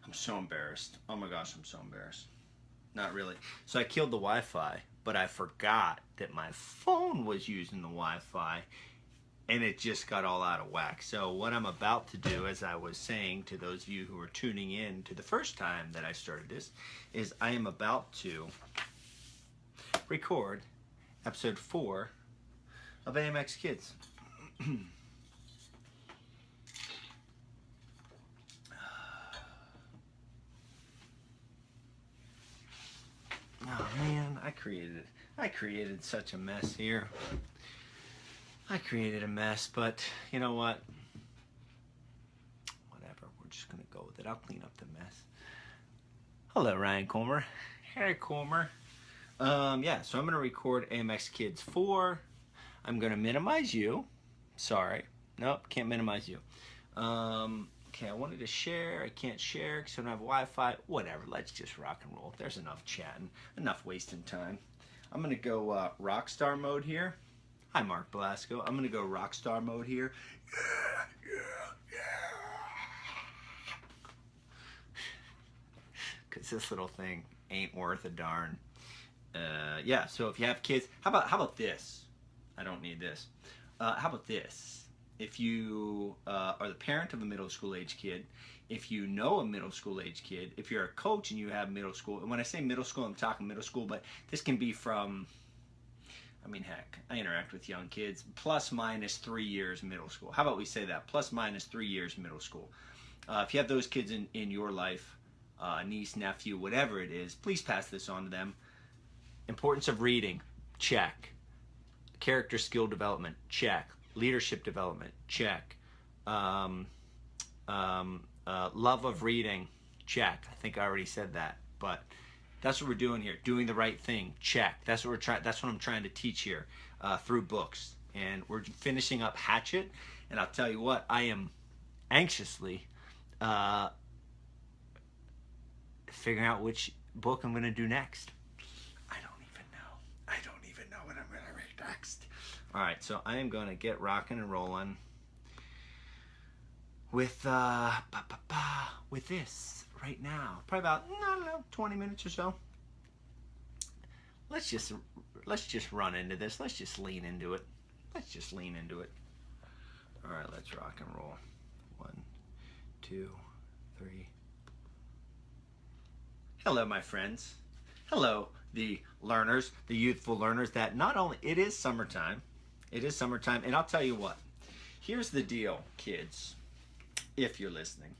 I'm so embarrassed. Oh my gosh, I'm so embarrassed. Not really. So I killed the Wi-Fi, but I forgot that my phone was using the Wi-Fi, and it just got all out of whack. So what I'm about to do, as I was saying to those of you who are tuning in to the first time that I started this, is I am about to record episode 4 of AMXkids. Oh man, I created such a mess here. I created a mess, but you know what? Whatever, we're just gonna go with it. I'll clean up the mess. Hello, Ryan Comer. Hey, Comer. Yeah, so I'm gonna record AMXkids 4. I'm gonna minimize you. Sorry. Nope, can't minimize you. Okay, I wanted to share. I can't share because I don't have Wi-Fi. Whatever, let's just rock and roll. There's enough chatting, enough wasting time. I'm gonna go rockstar mode here. Hi, Mark Belasco. I'm gonna go rockstar mode here. Because this little thing ain't worth a darn. Yeah, so if you have kids, how about this? I don't need this. How about this? If you are the parent of a middle school age kid, if you know a middle school age kid, if you're a coach and you have middle school, and when I say middle school, I'm talking middle school, but this can be from, I mean, heck, I interact with young kids, plus minus 3 years middle school. How about we say that? Plus minus 3 years middle school. If you have those kids in your life, niece, nephew, whatever it is, please pass this on to them. Importance of reading, check. Character skill development, check. Leadership development, check. Love of reading, check. I think I already said that, but that's what we're doing here. Doing the right thing, check. That's what we're trying. That's what I'm trying to teach here through books. And we're finishing up Hatchet. And I'll tell you what, I am anxiously figuring out which book I'm going to do next. I don't even know what I'm going to read next. All right, so I am going to get rocking and rolling with this right now. Probably about, I don't know, 20 minutes or so. Let's just run into this. Let's just lean into it. All right, let's rock and roll. 1, 2, 3. Hello, my friends. Hello, the learners, the youthful learners that not only, it is summertime, and I'll tell you what, here's the deal, kids, if you're listening.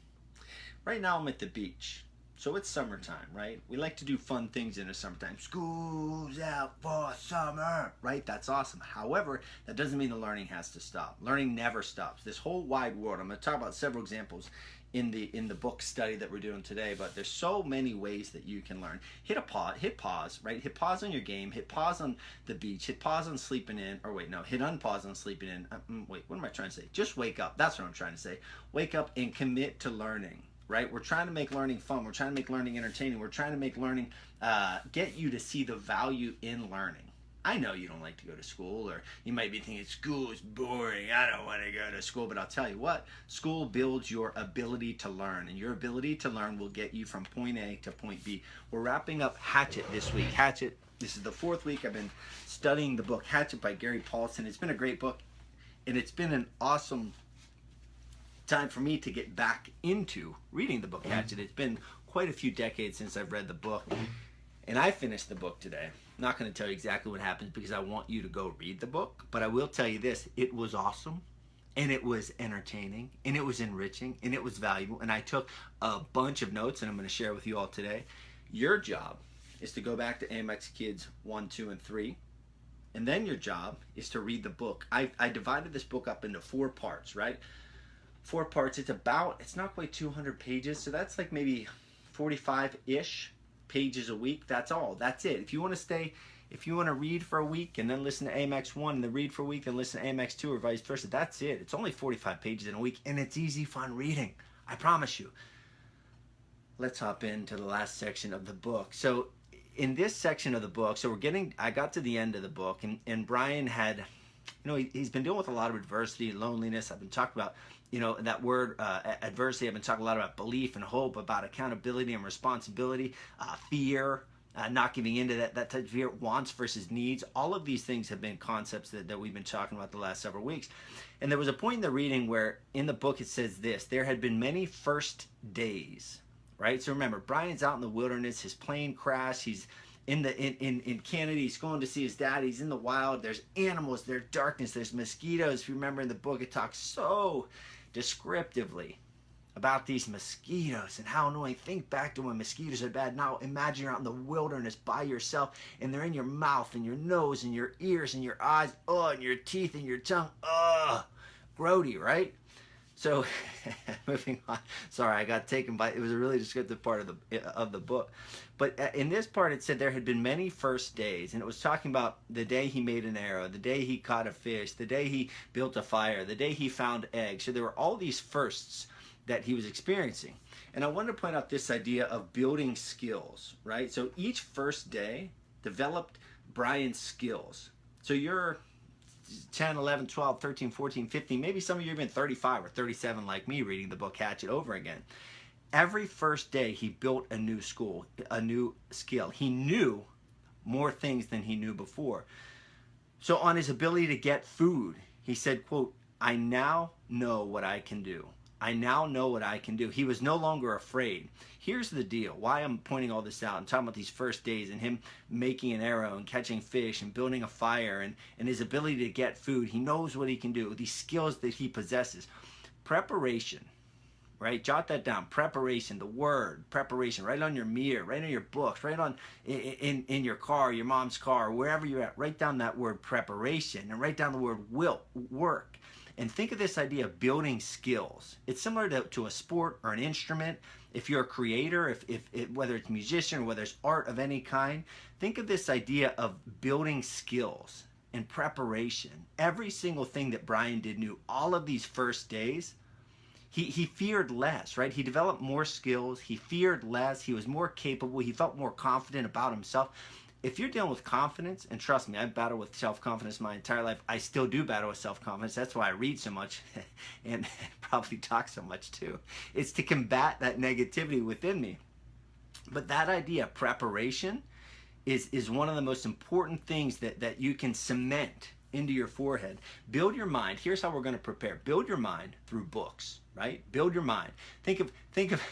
Right now I'm at the beach, so it's summertime, right? We like to do fun things in the summertime. School's out for summer, right? That's awesome. However, that doesn't mean the learning has to stop. Learning never stops. This whole wide world, I'm going to talk about several examples in the book study that we're doing today, but there's so many ways that you can learn. Hit pause, right? Hit pause on your game, hit pause on the beach, hit pause on sleeping in, or wait, no, hit unpause on sleeping in. Wait, what am I trying to say? Just wake up. That's what I'm trying to say. Wake up and commit to learning, right? We're trying to make learning fun. We're trying to make learning entertaining. We're trying to make learning, get you to see the value in learning. I know you don't like to go to school, or you might be thinking school is boring, I don't want to go to school, but I'll tell you what, school builds your ability to learn, and your ability to learn will get you from point A to point B. We're wrapping up Hatchet this week. Hatchet, this is the 4th week I've been studying the book Hatchet by Gary Paulson. It's been a great book, and it's been an awesome time for me to get back into reading the book Hatchet. It's been quite a few decades since I've read the book, and I finished the book today. I'm not going to tell you exactly what happens because I want you to go read the book, but I will tell you this: it was awesome, and it was entertaining, and it was enriching, and it was valuable, and I took a bunch of notes, and I'm going to share with you all today. Your job is to go back to AMXkids 1, 2, and 3, and then your job is to read the book. I divided this book up into 4 parts, right? 4 parts. It's not quite 200 pages, so that's like maybe 45-ish pages a week. That's all. That's it. If you want to read for a week and then listen to AMX 1 and then read for a week and listen to AMX 2 or vice versa, that's it. It's only 45 pages in a week, and it's easy, fun reading. I promise you. Let's hop into the last section of the book. So in this section of the book, I got to the end of the book, and Brian had he's been dealing with a lot of adversity and loneliness. I've been talking about, that word adversity. I've been talking a lot about belief and hope, about accountability and responsibility, fear, not giving into that type of fear, wants versus needs. All of these things have been concepts that we've been talking about the last several weeks. And there was a point in the reading where in the book it says this: there had been many first days, right? So remember, Brian's out in the wilderness, his plane crashed, he's in Canada, he's going to see his dad, he's in the wild, there's animals, there's darkness, there's mosquitoes. If you remember in the book, it talks so descriptively about these mosquitoes and how annoying. Think back to when mosquitoes are bad. Now imagine you're out in the wilderness by yourself and they're in your mouth and your nose and your ears and your eyes, and your teeth and your tongue. Grody, right? So moving on. Sorry, I got taken by, it was a really descriptive part of the book. But in this part it said there had been many first days, and it was talking about the day he made an arrow, the day he caught a fish, the day he built a fire, the day he found eggs. So there were all these firsts that he was experiencing. And I wanted to point out this idea of building skills, right? So each first day developed Brian's skills. So you're 10, 11, 12, 13, 14, 15, maybe some of you have been 35 or 37 like me reading the book Hatchet over again. Every first day he built a new skill. He knew more things than he knew before. So on his ability to get food, he said, quote, "I now know what I can do. I now know what I can do." He was no longer afraid. Here's the deal. Why I'm pointing all this out and talking about these first days and him making an arrow and catching fish and building a fire and his ability to get food. He knows what he can do. These skills that he possesses. Preparation, right? Jot that down. Preparation, the word, preparation, right on your mirror, right on your books, right on in your car, your mom's car, wherever you're at. Write down that word preparation and write down the word work. And think of this idea of building skills. It's similar to a sport or an instrument. If you're a creator, whether it's a musician or whether it's art of any kind, think of this idea of building skills and preparation. Every single thing that Brian did knew, all of these first days, he feared less, right? He developed more skills. He feared less. He was more capable. He felt more confident about himself. If you're dealing with confidence, and trust me, I've battled with self-confidence my entire life. I still do battle with self-confidence. That's why I read so much and probably talk so much too. It's to combat that negativity within me. But that idea of preparation is one of the most important things that you can cement into your forehead. Build your mind. Here's how we're going to prepare. Build your mind through books, right? Build your mind. Think of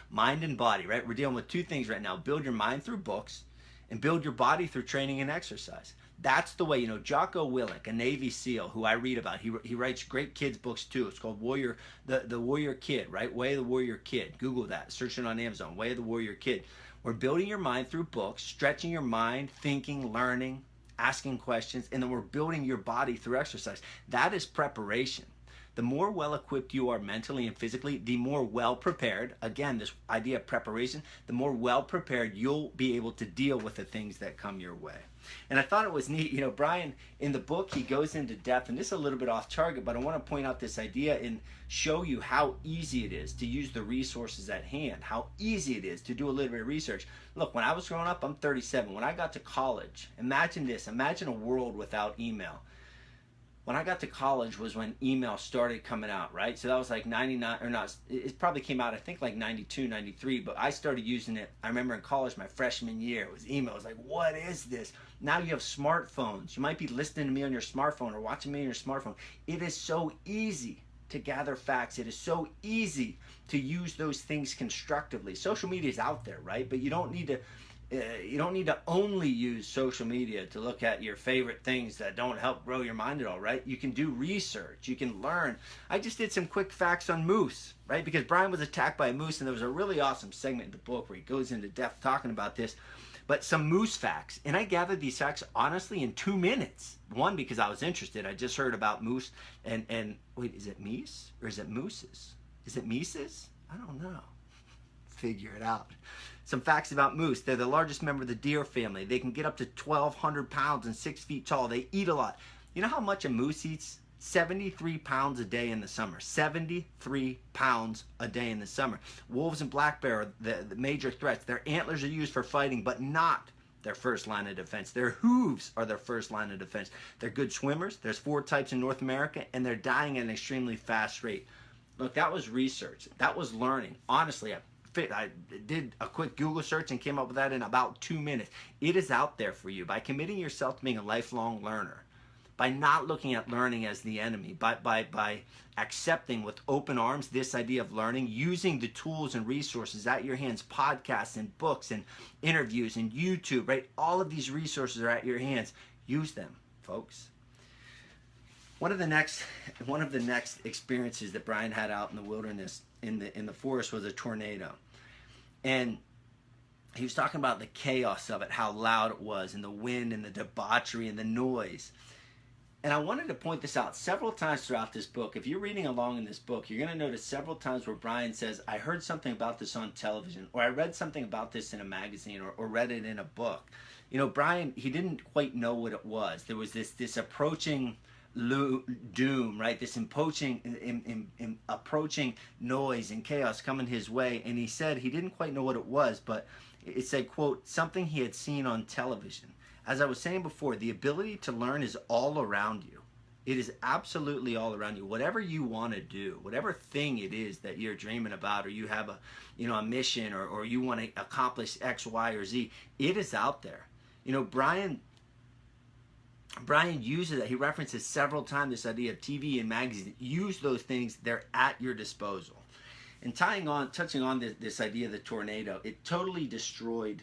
mind and body, right? We're dealing with two things right now. Build your mind through books, and build your body through training and exercise. That's the way. Jocko Willink, a Navy SEAL who I read about, he writes great kids books too. It's called the Warrior Kid, right? Way of the Warrior Kid. Google that. Search it on Amazon. Way of the Warrior Kid. We're building your mind through books, stretching your mind, thinking, learning, asking questions, and then we're building your body through exercise. That is preparation. The more well-equipped you are mentally and physically, the more well-prepared, again, this idea of preparation, the more well-prepared you'll be able to deal with the things that come your way. And I thought it was neat. Brian, in the book, he goes into depth, and this is a little bit off target, but I want to point out this idea and show you how easy it is to use the resources at hand, how easy it is to do a little bit of research. Look, when I was growing up, I'm 37. When I got to college, imagine this. Imagine a world without email. When I got to college was when email started coming out, right? So that was like 99, or not, it probably came out, I think like 92, 93, but I started using it, I remember in college, my freshman year, it was email. It was like, what is this? Now you have smartphones. You might be listening to me on your smartphone or watching me on your smartphone. It is so easy to gather facts. It is so easy to use those things constructively. Social media is out there, right? But you don't need to only use social media to look at your favorite things that don't help grow your mind at all, right? You can do research. You can learn. I just did some quick facts on moose, right? Because Brian was attacked by a moose, and there was a really awesome segment in the book where he goes into depth talking about this. But some moose facts. And I gathered these facts, honestly, in 2 minutes. One, because I was interested. I just heard about moose and wait, is it meese or is it mooses? Is it meeses? I don't know. Figure it out. Some facts about moose. They're the largest member of the deer family. They can get up to 1,200 pounds and 6 feet tall. They eat a lot. You know how much a moose eats? 73 pounds a day in the summer. 73 pounds a day in the summer. Wolves and black bear are the major threats. Their antlers are used for fighting, but not their first line of defense. Their hooves are their first line of defense. They're good swimmers. There's 4 types in North America, and they're dying at an extremely fast rate. Look, that was research. That was learning. Honestly, I did a quick Google search and came up with that in about 2 minutes. It is out there for you. By committing yourself to being a lifelong learner, by not looking at learning as the enemy, by accepting with open arms this idea of learning, using the tools and resources at your hands, podcasts and books and interviews and YouTube, right? All of these resources are at your hands. Use them, folks. One of the next experiences that Brian had out in the wilderness, in the forest, was a tornado. And he was talking about the chaos of it, how loud it was, and the wind and the debauchery and the noise. And I wanted to point this out several times throughout this book. If you're reading along in this book, you're going to notice several times where Brian says, I heard something about this on television, or I read something about this in a magazine, or read it in a book. You know, Brian, he didn't quite know what it was. There was this approaching doom, right? This approaching noise and chaos coming his way. And he said he didn't quite know what it was, but it said, quote, something he had seen on television. As I was saying before, the ability to learn is all around you. It is absolutely all around you. Whatever you want to do, whatever thing it is that you're dreaming about, or you have a mission, or you want to accomplish X, Y, or Z, it is out there. You know, Brian uses it. He references several times this idea of TV and magazines. Use those things. They're at your disposal. And touching on this idea of the tornado, it totally destroyed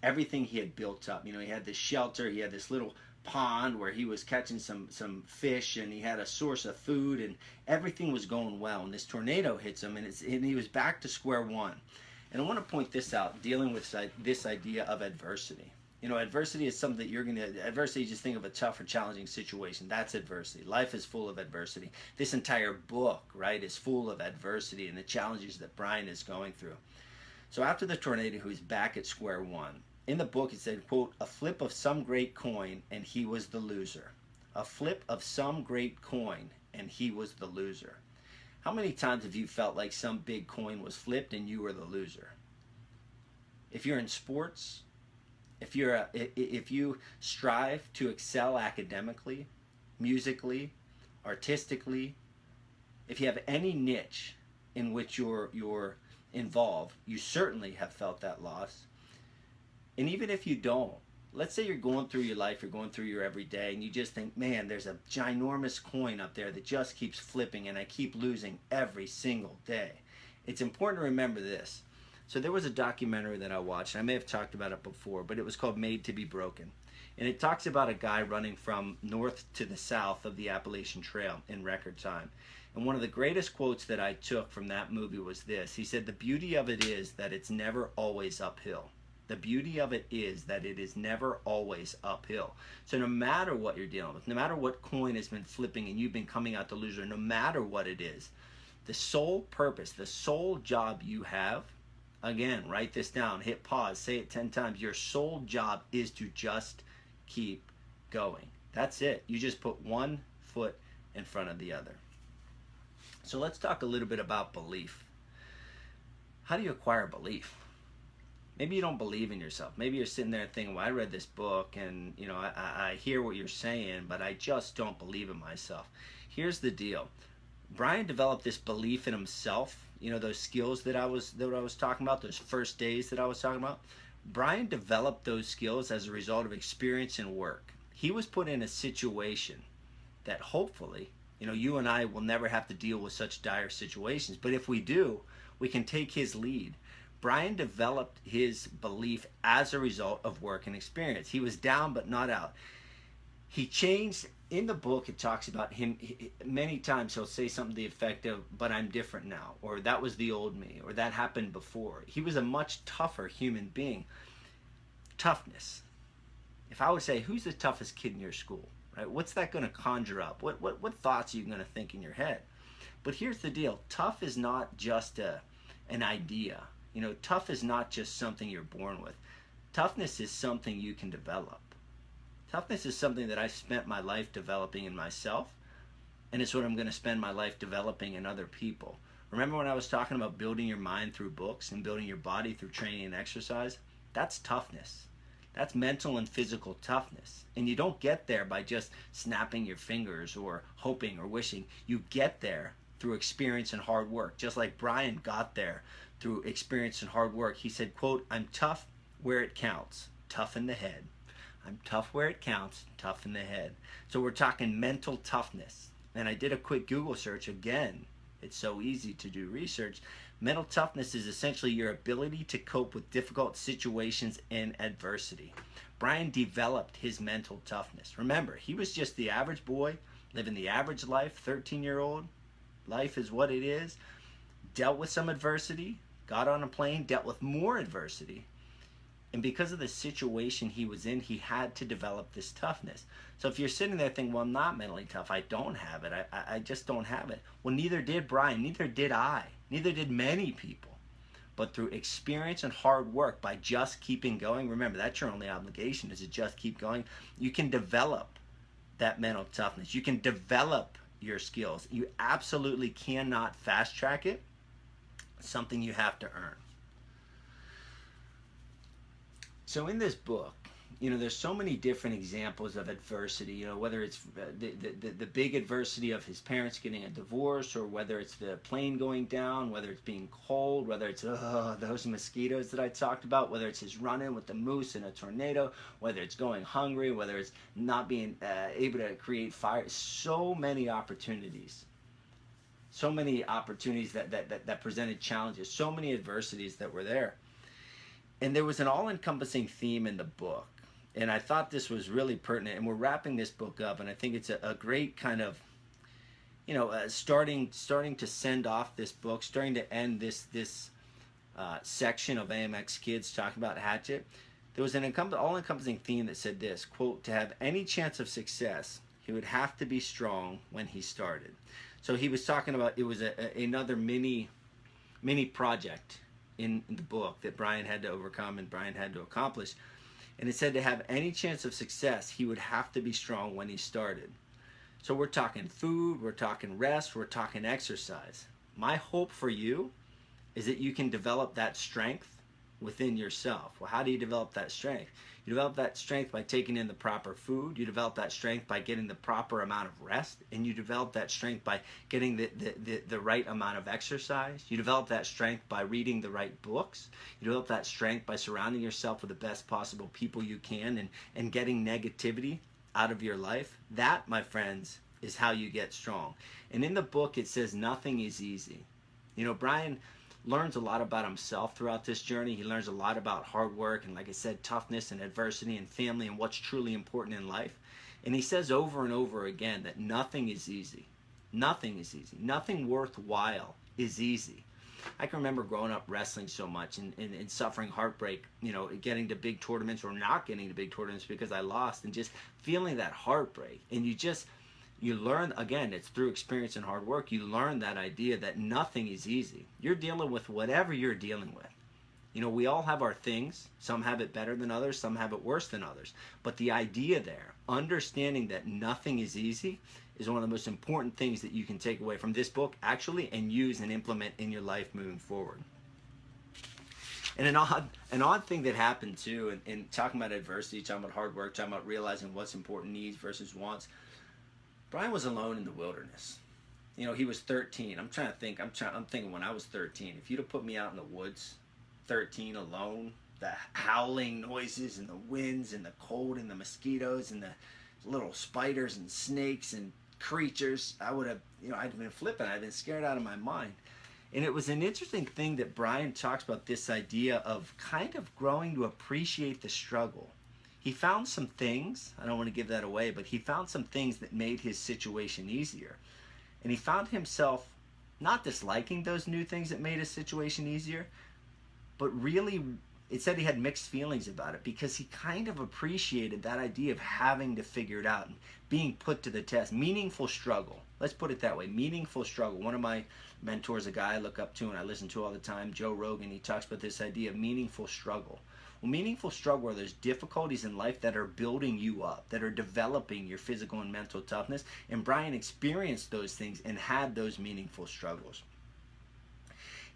everything he had built up. You know, he had this shelter, he had this little pond where he was catching some fish, and he had a source of food, and everything was going well. And this tornado hits him, and he was back to square one. And I want to point this out, dealing with this idea of adversity. You know, adversity is something that adversity, just think of a tough or challenging situation. That's adversity. Life is full of adversity. This entire book, right, is full of adversity and the challenges that Brian is going through. So after the tornado, he was back at square one. In the book, it said, quote, a flip of some great coin, and he was the loser. A flip of some great coin, and he was the loser. How many times have you felt like some big coin was flipped and you were the loser? If you're in sports, if you strive to excel academically, musically, artistically, if you have any niche in which you're involved, you certainly have felt that loss. And even if you don't, let's say you're going through your life, you're going through your everyday, and you just think, man, there's a ginormous coin up there that just keeps flipping, and I keep losing every single day. It's important to remember this. So there was a documentary that I watched. I may have talked about it before, but it was called Made to be Broken. And it talks about a guy running from north to the south of the Appalachian Trail in record time. And one of the greatest quotes that I took from that movie was this. He said, the beauty of it is that it's never always uphill. The beauty of it is that it is never always uphill. So no matter what you're dealing with, no matter what coin has been flipping and you've been coming out the loser, no matter what it is, the sole purpose, the sole job you have, again, write this down, hit pause, say it 10 times. Your sole job is to just keep going. That's it. You just put one foot in front of the other. So let's talk a little bit about belief. How do you acquire belief? Maybe you don't believe in yourself. Maybe you're sitting there thinking, well, I read this book and, you know, I hear what you're saying, but I just don't believe in myself. Here's the deal. Brian developed this belief in himself. You know, those skills that I was talking about, those first days that I was talking about. Brian developed those skills as a result of experience and work. He was put in a situation that hopefully, you know, you and I will never have to deal with such dire situations. But if we do, we can take his lead. Brian developed his belief as a result of work and experience. He was down but not out. He changed. In the book, it talks about him many times. He'll say something to the effect of, but I'm different now, or that was the old me, or that happened before. He was a much tougher human being. Toughness. If I would say, who's the toughest kid in your school, right? What's that going to conjure up? What thoughts are you going to think in your head? But here's the deal. Tough is not just an idea. You know, tough is not just something you're born with. Toughness is something you can develop. Toughness is something that I've spent my life developing in myself, and it's what I'm going to spend my life developing in other people. Remember when I was talking about building your mind through books and building your body through training and exercise? That's toughness. That's mental and physical toughness. And you don't get there by just snapping your fingers or hoping or wishing. You get there through experience and hard work. Just like Brian got there through experience and hard work. He said, quote, "I'm tough where it counts, tough in the head. I'm tough where it counts, tough in the head." So we're talking mental toughness. And I did a quick Google search again. It's so easy to do research. Mental toughness is essentially your ability to cope with difficult situations and adversity. Brian developed his mental toughness. Remember, he was just the average boy, living the average life, 13-year-old. Life is what it is. Dealt with some adversity, got on a plane, dealt with more adversity. And because of the situation he was in, he had to develop this toughness. So if you're sitting there thinking, well, I'm not mentally tough, I don't have it, I just don't have it. Well, neither did Brian, neither did I, neither did many people. But through experience and hard work, by just keeping going, remember, that's your only obligation, is to just keep going, you can develop that mental toughness. You can develop your skills. You absolutely cannot fast track it. It's something you have to earn. So in this book, there's so many different examples of adversity, whether it's the big adversity of his parents getting a divorce, or whether it's the plane going down, whether it's being cold, whether it's those mosquitoes that I talked about, whether it's his run-in with the moose in a tornado, whether it's going hungry, whether it's not being able to create fire. So many opportunities. So many opportunities that presented challenges, so many adversities that were there. And there was an all-encompassing theme in the book. And I thought this was really pertinent. And we're wrapping this book up. And I think it's a great kind of, starting to send off this book, starting to end this section of AMXkids talking about Hatchet. There was an all-encompassing theme that said this, quote, "To have any chance of success, he would have to be strong when he started." So he was talking about, it was another mini project in the book that Brian had to overcome and Brian had to accomplish. And it said to have any chance of success, he would have to be strong when he started. So we're talking food, we're talking rest, we're talking exercise. My hope for you is that you can develop that strength within yourself. Well, how do you develop that strength? You develop that strength by taking in the proper food. You develop that strength by getting the proper amount of rest. And you develop that strength by getting the right amount of exercise. You develop that strength by reading the right books. You develop that strength by surrounding yourself with the best possible people you can and getting negativity out of your life. That, my friends, is how you get strong. And in the book, it says nothing is easy. Brian learns a lot about himself throughout this journey. He learns a lot about hard work and, like I said, toughness and adversity and family and what's truly important in life. And he says over and over again that nothing is easy. Nothing is easy. Nothing worthwhile is easy. I can remember growing up wrestling so much and suffering heartbreak, getting to big tournaments or not getting to big tournaments because I lost, and just feeling that heartbreak. And you learn, again, it's through experience and hard work, you learn that idea that nothing is easy. You're dealing with whatever you're dealing with. We all have our things. Some have it better than others. Some have it worse than others. But the idea there, understanding that nothing is easy, is one of the most important things that you can take away from this book, actually, and use and implement in your life moving forward. And an odd thing that happened, too, in talking about adversity, talking about hard work, talking about realizing what's important, needs versus wants, Brian was alone in the wilderness. He was 13. I'm thinking when I was 13, if you'd have put me out in the woods, 13, alone, the howling noises and the winds and the cold and the mosquitoes and the little spiders and snakes and creatures, I would have, I'd been flipping. I'd been scared out of my mind. And it was an interesting thing that Brian talks about, this idea of kind of growing to appreciate the struggle. He found some things, I don't want to give that away, but he found some things that made his situation easier. And he found himself not disliking those new things that made his situation easier, but really, it said he had mixed feelings about it because he kind of appreciated that idea of having to figure it out and being put to the test. Meaningful struggle. Let's put it that way. Meaningful struggle. One of my mentors, a guy I look up to and I listen to all the time, Joe Rogan, he talks about this idea of meaningful struggle. Well, meaningful struggle are those difficulties in life that are building you up, that are developing your physical and mental toughness. And Brian experienced those things and had those meaningful struggles.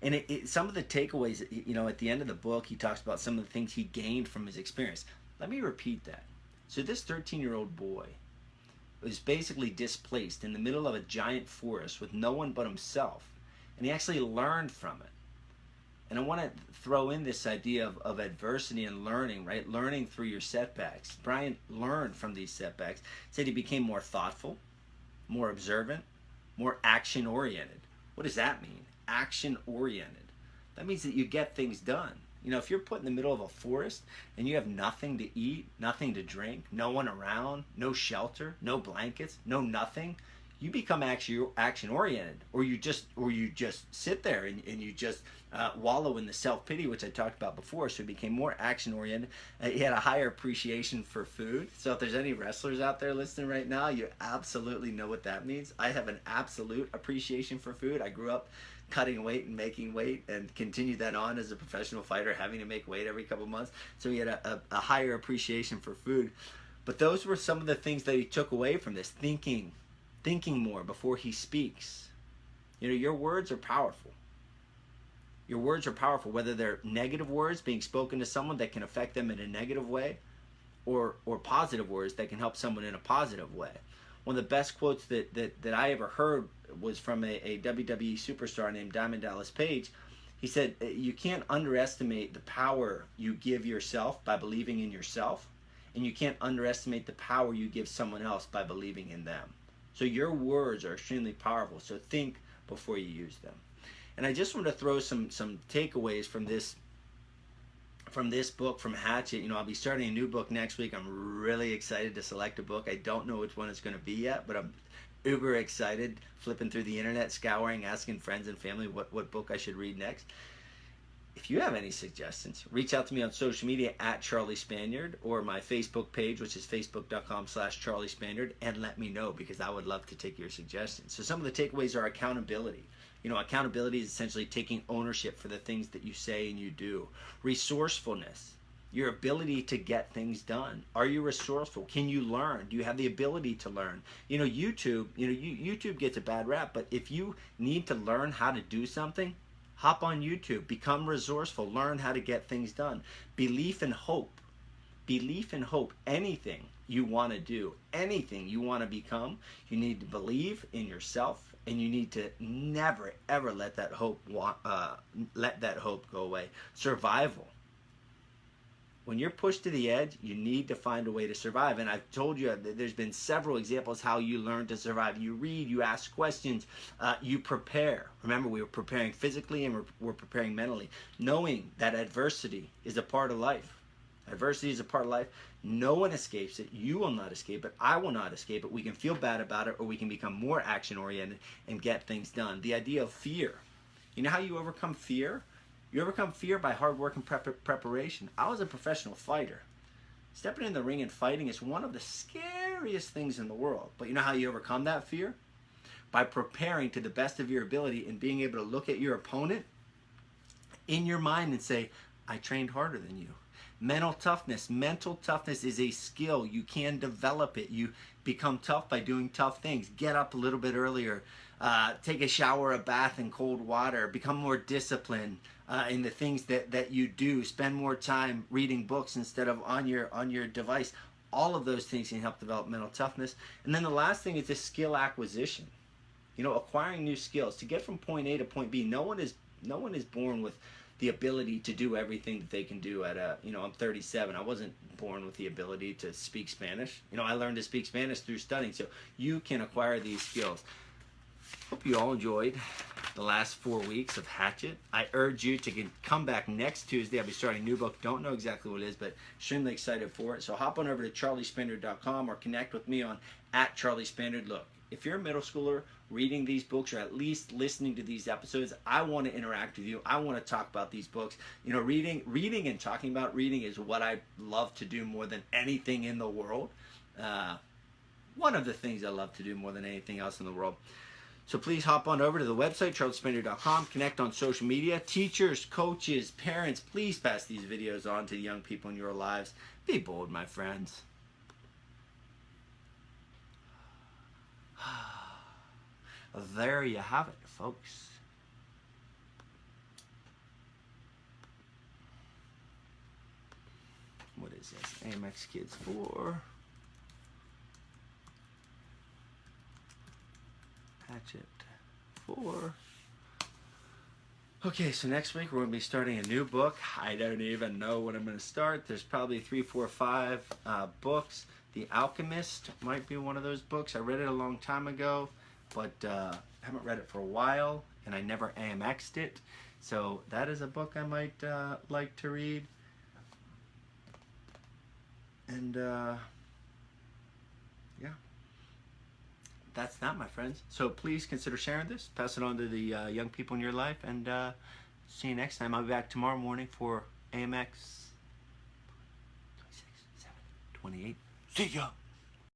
And some of the takeaways, at the end of the book, he talks about some of the things he gained from his experience. Let me repeat that. So this 13-year-old boy was basically displaced in the middle of a giant forest with no one but himself, and he actually learned from it. And I want to throw in this idea of adversity and learning, right? Learning through your setbacks. Brian learned from these setbacks. Said he became more thoughtful, more observant, more action-oriented. What does that mean? Action-oriented. That means that you get things done. You know, if you're put in the middle of a forest and you have nothing to eat, nothing to drink, no one around, no shelter, no blankets, no nothing, you become action-oriented, or you just sit there and you just wallow in the self-pity, which I talked about before. So he became more action-oriented. He had a higher appreciation for food. So if there's any wrestlers out there listening right now, you absolutely know what that means. I have an absolute appreciation for food. I grew up cutting weight and making weight, and continued that on as a professional fighter, having to make weight every couple months. So he had a higher appreciation for food. But those were some of the things that he took away from this: thinking more before he speaks. You know, your words are powerful. Your words are powerful, whether they're negative words being spoken to someone that can affect them in a negative way, or positive words that can help someone in a positive way. One of the best quotes that I ever heard was from a WWE superstar named Diamond Dallas Page. He said, you can't underestimate the power you give yourself by believing in yourself, and you can't underestimate the power you give someone else by believing in them. So your words are extremely powerful, so think before you use them. And I just want to throw some takeaways from this book, from Hatchet. You know, I'll be starting a new book next week. I'm really excited to select a book. I don't know which one it's going to be yet, but I'm uber excited, flipping through the internet, scouring, asking friends and family what book I should read next. If you have any suggestions, reach out to me on social media at Charlie Spaniard, or my Facebook page, which is facebook.com/Charlie Spaniard, and let me know, because I would love to take your suggestions. So some of the takeaways are accountability. You know, accountability is essentially taking ownership for the things that you say and you do. Resourcefulness, your ability to get things done. Are you resourceful? Can you learn? Do you have the ability to learn? You know, YouTube gets a bad rap, but if you need to learn how to do something, hop on YouTube, become resourceful, learn how to get things done. Belief and hope. Belief and hope. Anything you want to do, anything you want to become, you need to believe in yourself, and you need to never ever let that hope go away. Survival. When you're pushed to the edge, you need to find a way to survive. And I've told you, there's been several examples how you learn to survive. You read, you ask questions, you prepare. Remember, we were preparing physically and we're preparing mentally. Knowing that adversity is a part of life. Adversity is a part of life. No one escapes it. You will not escape it. I will not escape it. We can feel bad about it, or we can become more action-oriented and get things done. The idea of fear. You know how you overcome fear? You overcome fear by hard work and preparation. I was a professional fighter. Stepping in the ring and fighting is one of the scariest things in the world. But you know how you overcome that fear? By preparing to the best of your ability and being able to look at your opponent in your mind and say, I trained harder than you. Mental toughness. Mental toughness is a skill. You can develop it. You become tough by doing tough things. Get up a little bit earlier. Take a shower, a bath in cold water. Become more disciplined in the things that you do. Spend more time reading books instead of on your device. All of those things can help develop mental toughness. And then the last thing is the skill acquisition. You know, acquiring new skills. To get from point A to point B, no one is born with the ability to do everything that they can do at I'm 37. I wasn't born with the ability to speak Spanish. You know, I learned to speak Spanish through studying. So you can acquire these skills. Hope you all enjoyed the last 4 weeks of Hatchet. I urge you to come back next Tuesday. I'll be starting a new book. Don't know exactly what it is, but extremely excited for it. So hop on over to charliespaniard.com or connect with me on @CharlieSpaniard. Look, if you're a middle schooler reading these books, or at least listening to these episodes, I want to interact with you. I want to talk about these books. You know, reading and talking about reading is what I love to do more than anything in the world. One of the things I love to do more than anything else in the world. So please hop on over to the website, charliespaniard.com. Connect on social media. Teachers, coaches, parents, please pass these videos on to young people in your lives. Be bold, my friends. There you have it, folks. What is is this? AMXkids 4. Hatchet 4. Okay, so next week we're going to be starting a new book. I don't even know what I'm going to start. There's probably 3, 4, 5 books. The Alchemist might be one of those books. I read it a long time ago, but haven't read it for a while, and I never AMX'd it. So that is a book I might like to read. And yeah, that's that, my friends. So please consider sharing this, pass it on to the young people in your life, and see you next time. I'll be back tomorrow morning for AMX 26, 7, 28. See ya!